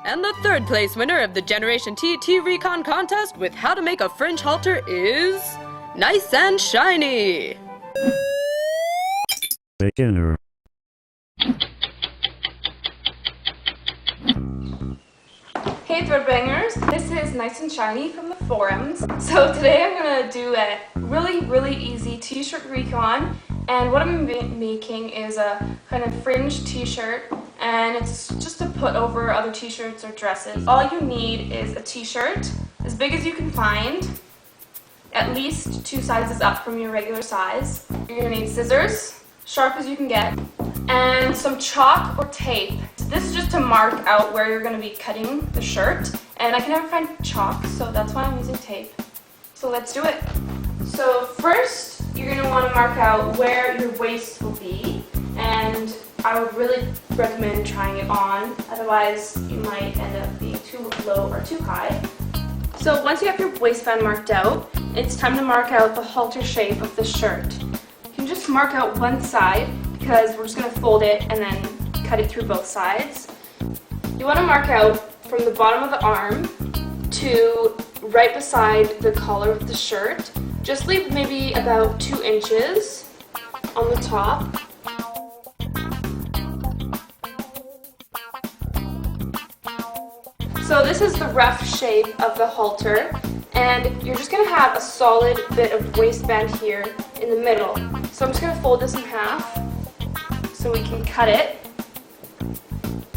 And the third place winner of the Generation T T-Recon contest with how to make a fringe halter is Nice and Shiny. Beginner. Hey Threadbangers, this is Nice and Shiny from the forums. So today I'm going to do a really easy t-shirt recon, and what I'm making is a kind of fringe t-shirt, and it's just to put over other t-shirts or dresses. All you need is a t-shirt as big as you can find, at least 2 sizes up from your regular size. You're going to need scissors, sharp as you can get, and some chalk or tape. This is just to mark out where you're going to be cutting the shirt, and I can never find chalk, so that's why I'm using tape. So let's do it. So first, you're going to want to mark out where your waist will be, and I would really recommend trying it on, otherwise you might end up being too low or too high. So once you have your waistband marked out, it's time to mark out the halter shape of the shirt. You can just mark out one side, because we're just going to fold it and then cut it through both sides. You want to mark out from the bottom of the arm to right beside the collar of the shirt. Just leave maybe about 2 inches on the top. So this is the rough shape of the halter, and you're just going to have a solid bit of waistband here in the middle. So I'm just going to fold this in half so we can cut it.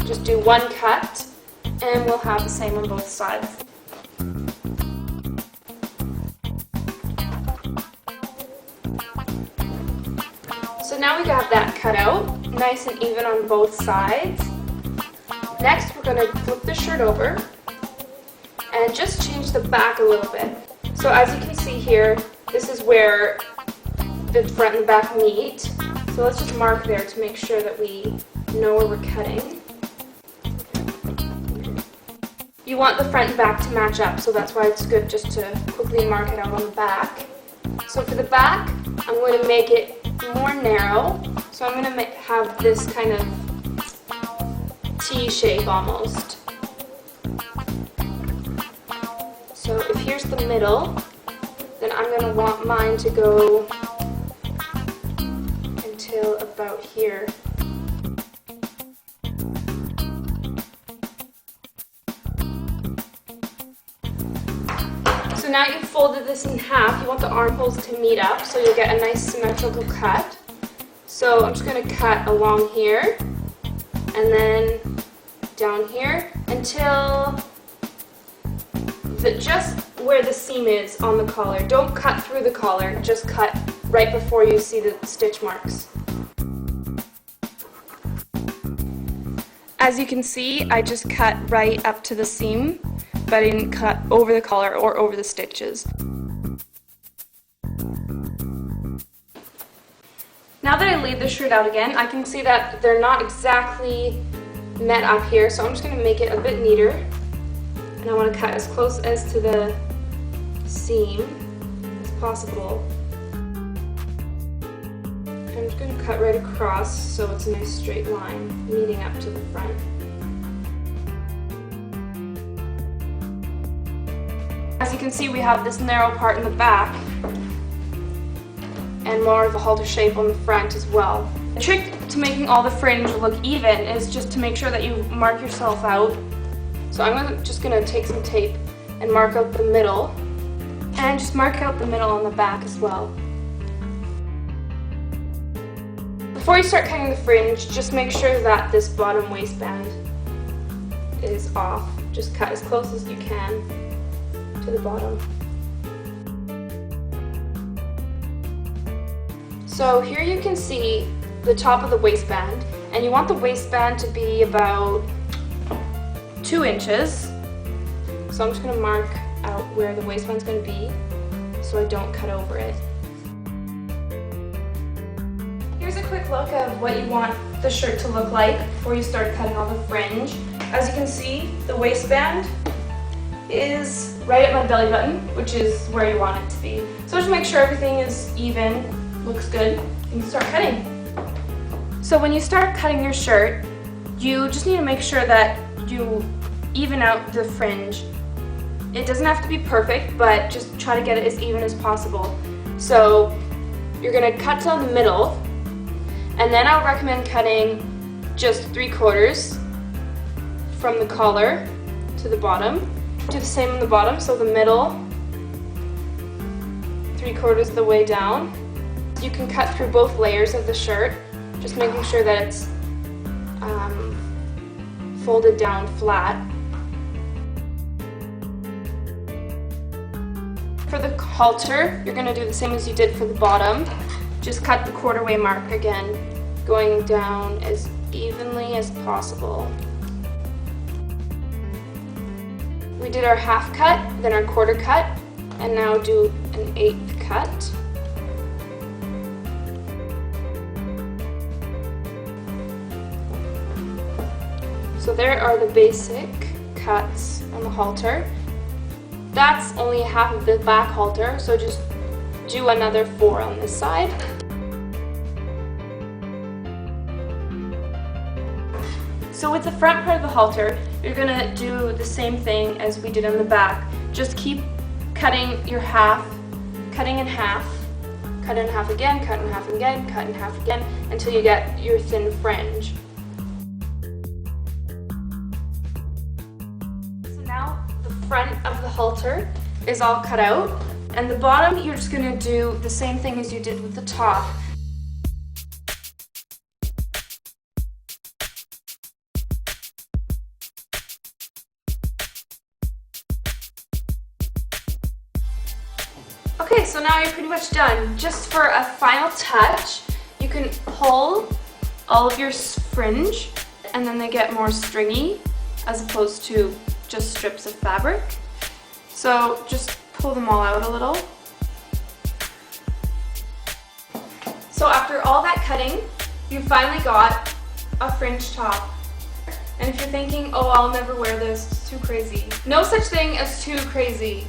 Just do one cut, and we'll have the same on both sides. So now we got that cut out, nice and even on both sides. Next, we're going to flip the shirt over and just change the back a little bit. So as you can see here, this is where the front and the back meet. So let's just mark there to make sure that we know where we're cutting. You want the front and back to match up, so that's why it's good just to quickly mark it out on the back. So for the back, I'm going to make it more narrow. So I'm going to have this kind of T shape almost. So if here's the middle, then I'm going to want mine to go until about here. So now you've folded this in half, you want the armholes to meet up so you'll get a nice symmetrical cut. So I'm just going to cut along here and then down here until just where the seam is on the collar. Don't cut through the collar, just cut right before you see the stitch marks. As you can see, I just cut right up to the seam, but I didn't cut over the collar or over the stitches. Now that I laid the shirt out again, I can see that they're not exactly met up here, so I'm just going to make it a bit neater. And I want to cut as close as to the seam as possible. I'm just going to cut right across so it's a nice straight line leading up to the front. As you can see, we have this narrow part in the back and more of a halter shape on the front as well. The trick to making all the fringe look even is just to make sure that you mark yourself out. So I'm just going to take some tape and mark out the middle, and just mark out the middle on the back as well. Before you start cutting the fringe, just make sure that this bottom waistband is off. Just cut as close as you can to the bottom. So here you can see the top of the waistband, and you want the waistband to be about 2 inches. So I'm just going to mark out where the waistband's going to be so I don't cut over it. Here's a quick look of what you want the shirt to look like before you start cutting all the fringe. As you can see, the waistband is right at my belly button, which is where you want it to be. So just make sure everything is even, looks good, and start cutting. So when you start cutting your shirt, you just need to make sure that you even out the fringe. It doesn't have to be perfect, but just try to get it as even as possible. So you're gonna cut down the middle, and then I would recommend cutting just 3/4 from the collar to the bottom. Do the same on the bottom, so the middle, 3/4 of the way down. You can cut through both layers of the shirt, just making sure that it's folded down flat. For the halter, you're gonna do the same as you did for the bottom. Just cut the quarter-way mark again, going down as evenly as possible. We did our half cut, then our quarter cut, and now do an 1/8 cut. So there are the basic cuts on the halter. That's only half of the back halter, so just do another 4 on this side. So with the front part of the halter, you're gonna do the same thing as we did on the back. Just keep cutting your half, cutting in half, cut in half again, cut in half again, cut in half again, until you get your thin fringe. So now the front of the halter is all cut out, and the bottom you're just gonna do the same thing as you did with the top. Okay, so now you're pretty much done. Just for a final touch, you can pull all of your fringe, and then they get more stringy as opposed to just strips of fabric. So just pull them all out a little. So after all that cutting, you finally got a fringe top. And if you're thinking, oh, I'll never wear this, it's too crazy. No such thing as too crazy.